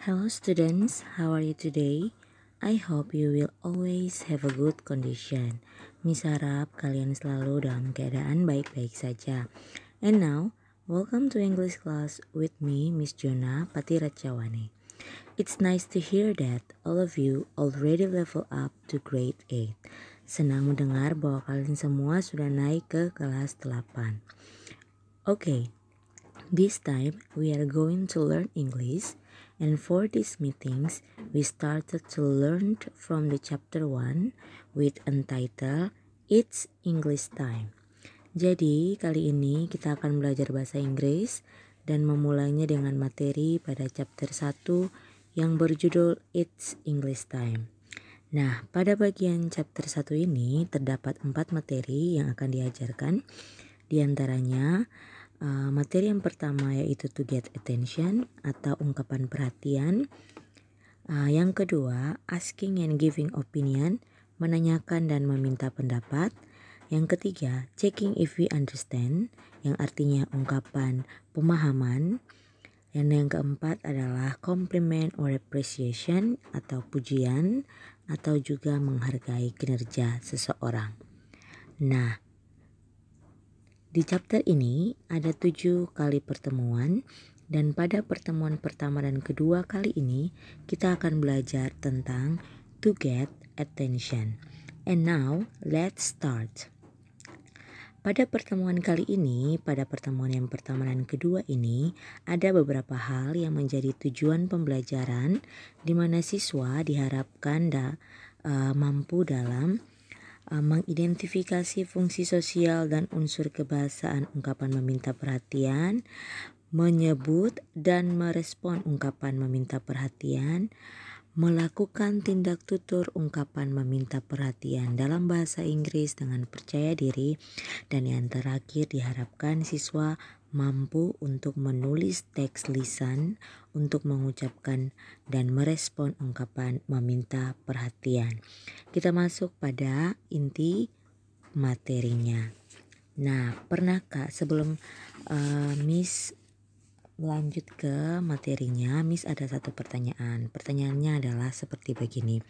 Hello students, how are you today? I hope you will always have a good condition. Miss harap kalian selalu dalam keadaan baik-baik saja. And now, welcome to English class with me, Miss Jona Patiracawane. It's nice to hear that all of you already level up to grade 8. Senang mendengar bahwa kalian semua sudah naik ke kelas 8. Okay, this time we are going to learn English. And for these meetings, we started to learn from the chapter 1 with entitled It's English Time. Jadi kali ini kita akan belajar bahasa Inggris dan memulainya dengan materi pada chapter 1 yang berjudul It's English Time. Nah, pada bagian chapter 1 ini terdapat 4 materi yang akan diajarkan. Di antaranya materi yang pertama yaitu to get attention atau ungkapan perhatian. Yang kedua, asking and giving opinion, menanyakan dan meminta pendapat. Yang ketiga, checking if we understand, yang artinya ungkapan pemahaman. Dan yang keempat adalah compliment or appreciation atau pujian atau juga menghargai kinerja seseorang. Nah, di chapter ini ada 7 kali pertemuan dan pada pertemuan pertama dan kedua kali ini kita akan belajar tentang to get attention. And now let's start. Pada pertemuan kali ini, pada pertemuan yang pertama dan kedua ini ada beberapa hal yang menjadi tujuan pembelajaran di mana siswa diharapkan mampu dalam mengidentifikasi fungsi sosial dan unsur kebahasaan ungkapan meminta perhatian, menyebut dan merespon ungkapan meminta perhatian, melakukan tindak tutur ungkapan meminta perhatian dalam bahasa Inggris dengan percaya diri, dan yang terakhir diharapkan siswa mampu untuk menulis teks lisan untuk mengucapkan dan merespon ungkapan meminta perhatian. Kita masuk pada inti materinya. Nah, pernahkah sebelum Miss lanjut ke materinya, Miss ada satu pertanyaan. Pertanyaannya adalah seperti begini.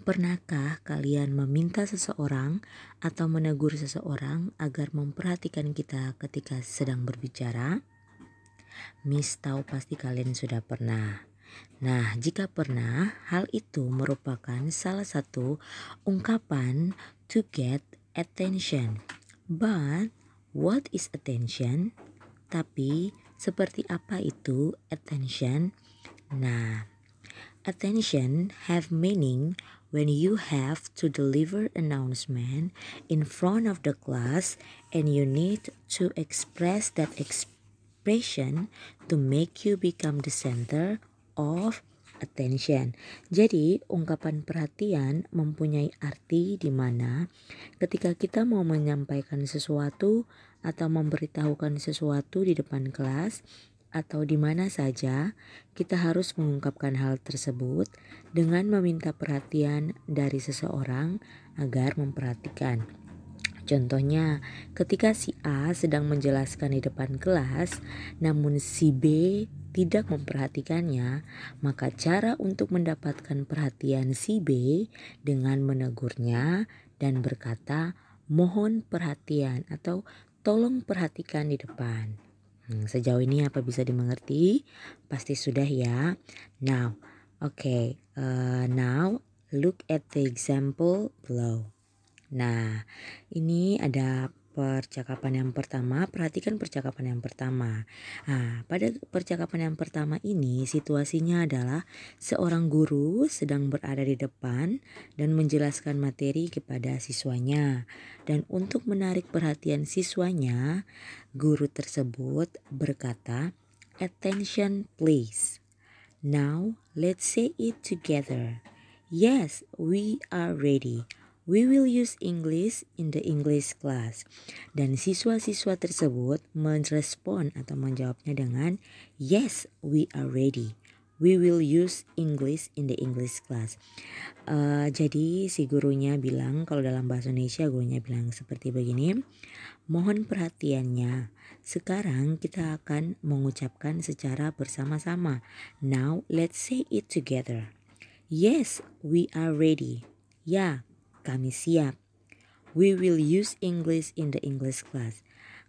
Pernahkah kalian meminta seseorang atau menegur seseorang agar memperhatikan kita ketika sedang berbicara? Miss tahu pasti kalian sudah pernah. Nah, jika pernah, hal itu merupakan salah satu ungkapan to get attention. But, what is attention? Tapi, seperti apa itu attention? Nah, attention have meaning when you have to deliver announcement in front of the class and you need to express that expression to make you become the center of attention. Jadi, ungkapan perhatian mempunyai arti di mana ketika kita mau menyampaikan sesuatu atau memberitahukan sesuatu di depan kelas atau di mana saja, kita harus mengungkapkan hal tersebut dengan meminta perhatian dari seseorang agar memperhatikan. Contohnya, ketika si A sedang menjelaskan di depan kelas, namun si B tidak memperhatikannya, maka cara untuk mendapatkan perhatian si B dengan menegurnya dan berkata, mohon perhatian atau tolong perhatikan di depan. Sejauh ini apa bisa dimengerti? Pasti sudah ya. Now, now look at the example below. Nah, ini ada percakapan yang pertama. Perhatikan percakapan yang pertama. Nah, pada percakapan yang pertama ini situasinya adalah seorang guru sedang berada di depan dan menjelaskan materi kepada siswanya. Dan untuk menarik perhatian siswanya, guru tersebut berkata, "Attention please. Now let's say it together. Yes, we are ready. We will use English in the English class." Dan siswa-siswa tersebut merespon atau menjawabnya dengan yes, we are ready. We will use English in the English class. Jadi si gurunya bilang, kalau dalam bahasa Indonesia gurunya bilang seperti begini. Mohon perhatiannya. Sekarang kita akan mengucapkan secara bersama-sama. Now let's say it together. Yes, we are ready. Ya, kami siap. We will use English in the English class.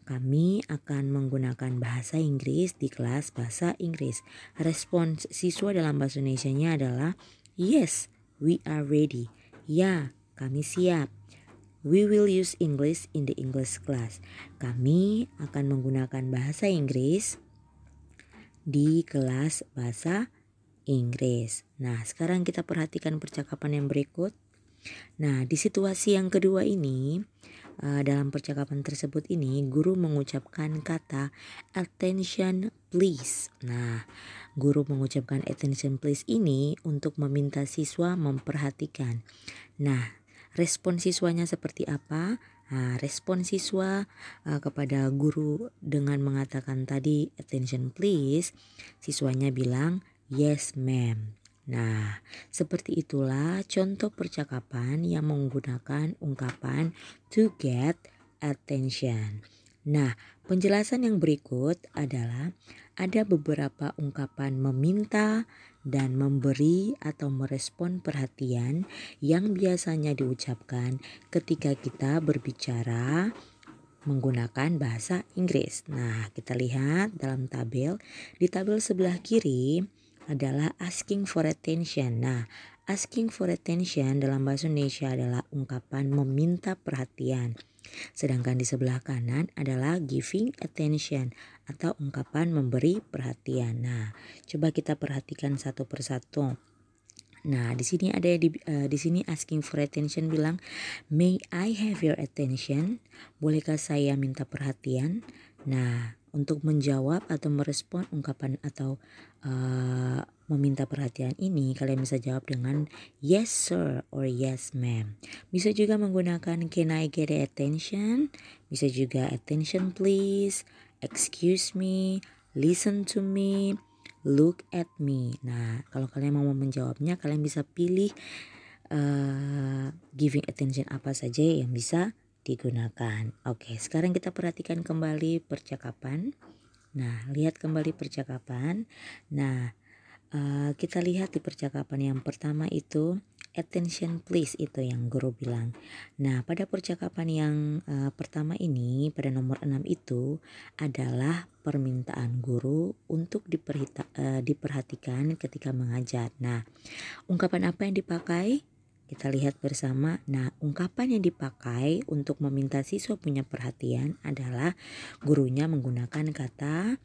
Kami akan menggunakan bahasa Inggris di kelas bahasa Inggris. Respons siswa dalam bahasa Indonesianya adalah yes, we are ready. Ya, kami siap. We will use English in the English class. Kami akan menggunakan bahasa Inggris di kelas bahasa Inggris. Nah, sekarang kita perhatikan percakapan yang berikut. Nah, di situasi yang kedua ini, dalam percakapan tersebut ini, guru mengucapkan kata attention please. Nah, guru mengucapkan attention please ini untuk meminta siswa memperhatikan. Nah, respon siswanya seperti apa? Nah, respon siswa kepada guru dengan mengatakan tadi attention please, siswanya bilang yes ma'am. Nah, seperti itulah contoh percakapan yang menggunakan ungkapan to get attention. Nah, penjelasan yang berikut adalah ada beberapa ungkapan meminta dan memberi atau merespon perhatian yang biasanya diucapkan ketika kita berbicara menggunakan bahasa Inggris. Nah, kita lihat dalam tabel. Di tabel sebelah kiri adalah asking for attention. Nah, asking for attention dalam bahasa Indonesia adalah ungkapan meminta perhatian. Sedangkan di sebelah kanan adalah giving attention atau ungkapan memberi perhatian. Nah, coba kita perhatikan satu persatu. Nah, di sini ada di sini asking for attention bilang, "May I have your attention?" Bolehkah saya minta perhatian? Nah, untuk menjawab atau merespon ungkapan atau meminta perhatian ini, kalian bisa jawab dengan yes sir or yes ma'am. Bisa juga menggunakan can I get attention? Bisa juga attention please, excuse me, listen to me, look at me. Nah, kalau kalian mau menjawabnya, kalian bisa pilih giving attention apa saja yang bisa digunakan. Oke, sekarang kita perhatikan kembali percakapan. Nah, lihat kembali percakapan. Nah, kita lihat di percakapan yang pertama itu attention please, itu yang guru bilang. Nah, pada percakapan yang pertama ini pada nomor 6 itu adalah permintaan guru untuk diperhatikan ketika mengajar. Nah, ungkapan apa yang dipakai? Kita lihat bersama. Nah, ungkapan yang dipakai untuk meminta siswa punya perhatian adalah gurunya menggunakan kata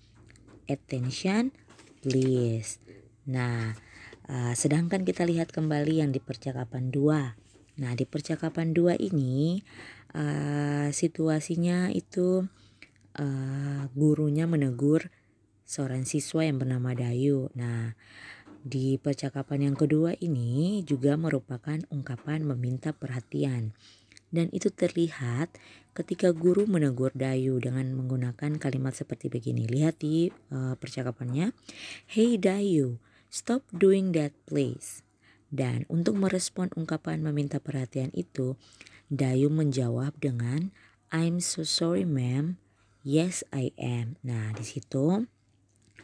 attention please. Nah, sedangkan kita lihat kembali yang di percakapan 2. Nah, di percakapan 2 ini situasinya itu gurunya menegur seorang siswa yang bernama Dayu. Nah, di percakapan yang kedua ini juga merupakan ungkapan meminta perhatian. Dan itu terlihat ketika guru menegur Dayu dengan menggunakan kalimat seperti begini. Lihat di percakapannya. Hey Dayu, stop doing that please. Dan untuk merespon ungkapan meminta perhatian itu, Dayu menjawab dengan I'm so sorry ma'am. Yes I am. Nah, di situ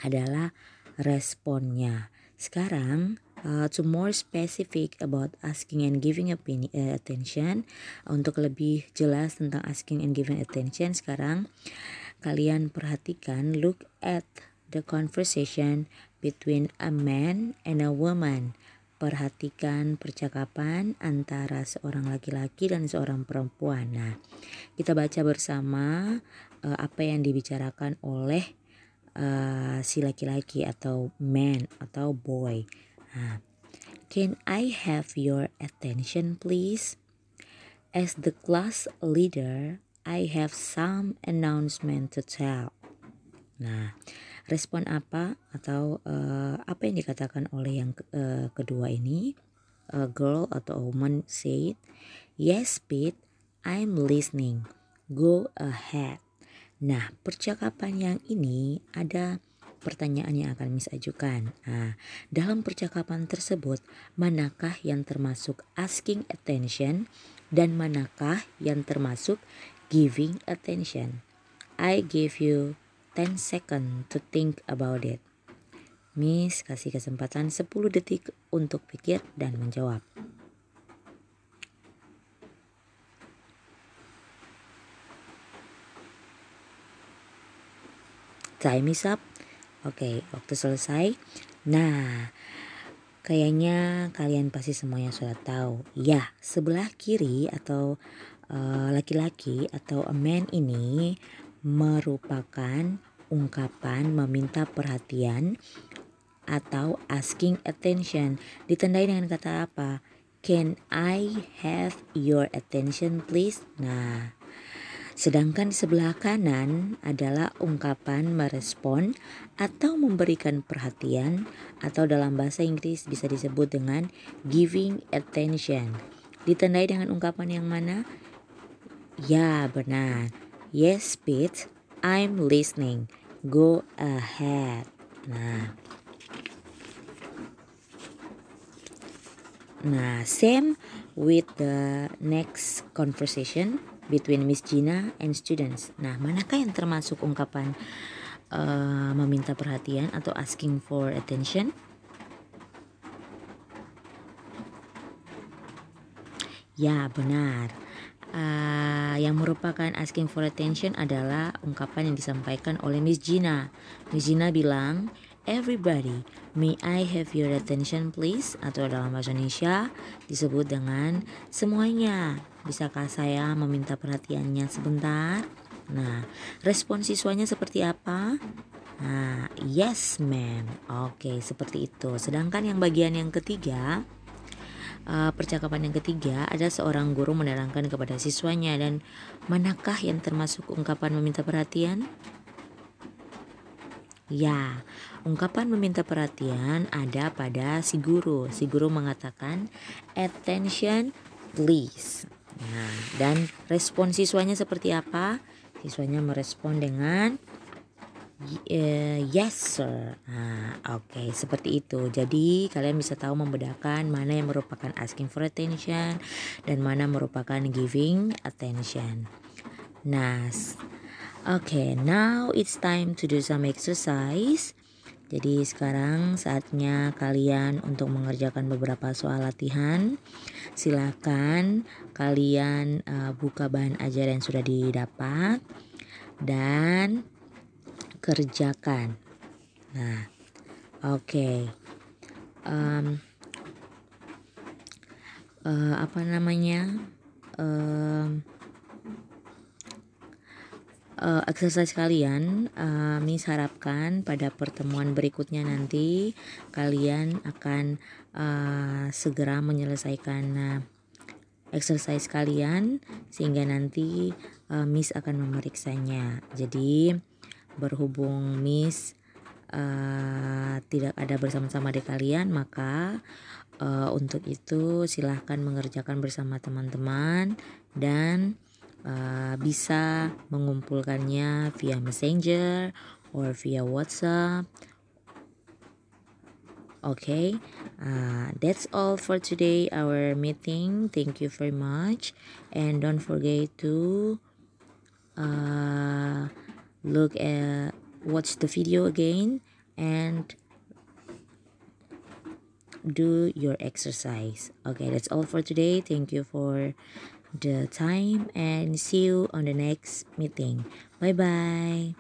adalah responnya. Sekarang to more specific about asking and giving attention, untuk lebih jelas tentang asking and giving attention, sekarang kalian perhatikan, look at the conversation between a man and a woman. Perhatikan percakapan antara seorang laki-laki dan seorang perempuan. Nah, kita baca bersama apa yang dibicarakan oleh si laki-laki atau man atau boy. Nah, can I have your attention please? As the class leader, I have some announcement to tell. Nah, respon apa atau apa yang dikatakan oleh yang kedua ini? A girl atau a woman said, yes Pete, I'm listening. Go ahead. Nah, percakapan yang ini ada pertanyaan yang akan Miss ajukan. Nah, dalam percakapan tersebut, manakah yang termasuk asking attention dan manakah yang termasuk giving attention? I give you 10 seconds to think about it. Miss kasih kesempatan 10 detik untuk pikir dan menjawab. Time is up. Oke, waktu selesai. Nah, kayaknya kalian pasti semuanya sudah tahu. Ya, sebelah kiri atau laki-laki atau a man ini merupakan ungkapan meminta perhatian atau asking attention. Ditandai dengan kata apa? Can I have your attention please? Nah, sedangkan di sebelah kanan adalah ungkapan merespon atau memberikan perhatian atau dalam bahasa Inggris bisa disebut dengan giving attention. Ditandai dengan ungkapan yang mana? Ya, benar. Yes, Pete, I'm listening. Go ahead. Nah, same with the next conversation between Miss Gina and students. Nah, manakah yang termasuk ungkapan meminta perhatian atau asking for attention? Ya, benar. Yang merupakan asking for attention adalah ungkapan yang disampaikan oleh Miss Gina. Miss Gina bilang, everybody, may I have your attention please? Atau dalam bahasa Indonesia disebut dengan semuanya. Bisakah saya meminta perhatiannya sebentar? Nah, respon siswanya seperti apa? Nah, yes ma'am. Oke, seperti itu. Sedangkan yang bagian yang ketiga, percakapan yang ketiga ada seorang guru menerangkan kepada siswanya, dan manakah yang termasuk ungkapan meminta perhatian? Ya, ungkapan meminta perhatian ada pada si guru. Si guru mengatakan attention please. Nah, dan respon siswanya seperti apa? Siswanya merespon dengan yes sir. Nah, oke, seperti itu. Jadi kalian bisa tahu membedakan mana yang merupakan asking for attention dan mana merupakan giving attention. Nah, oke, now it's time to do some exercise. Jadi sekarang saatnya kalian untuk mengerjakan beberapa soal latihan. Silakan kalian buka bahan ajar yang sudah didapat dan kerjakan. Nah, oke. Exercise kalian, Miss harapkan pada pertemuan berikutnya nanti kalian akan segera menyelesaikan exercise kalian sehingga nanti Miss akan memeriksanya. Jadi berhubung Miss tidak ada bersama-sama di kalian, maka untuk itu silahkan mengerjakan bersama teman-teman dan bisa mengumpulkannya via Messenger or via WhatsApp. Okay, that's all for today, our meeting. Thank you very much, and don't forget to watch the video again and do your exercise. Okay, that's all for today. Thank you for the time and see you on the next meeting. Bye bye.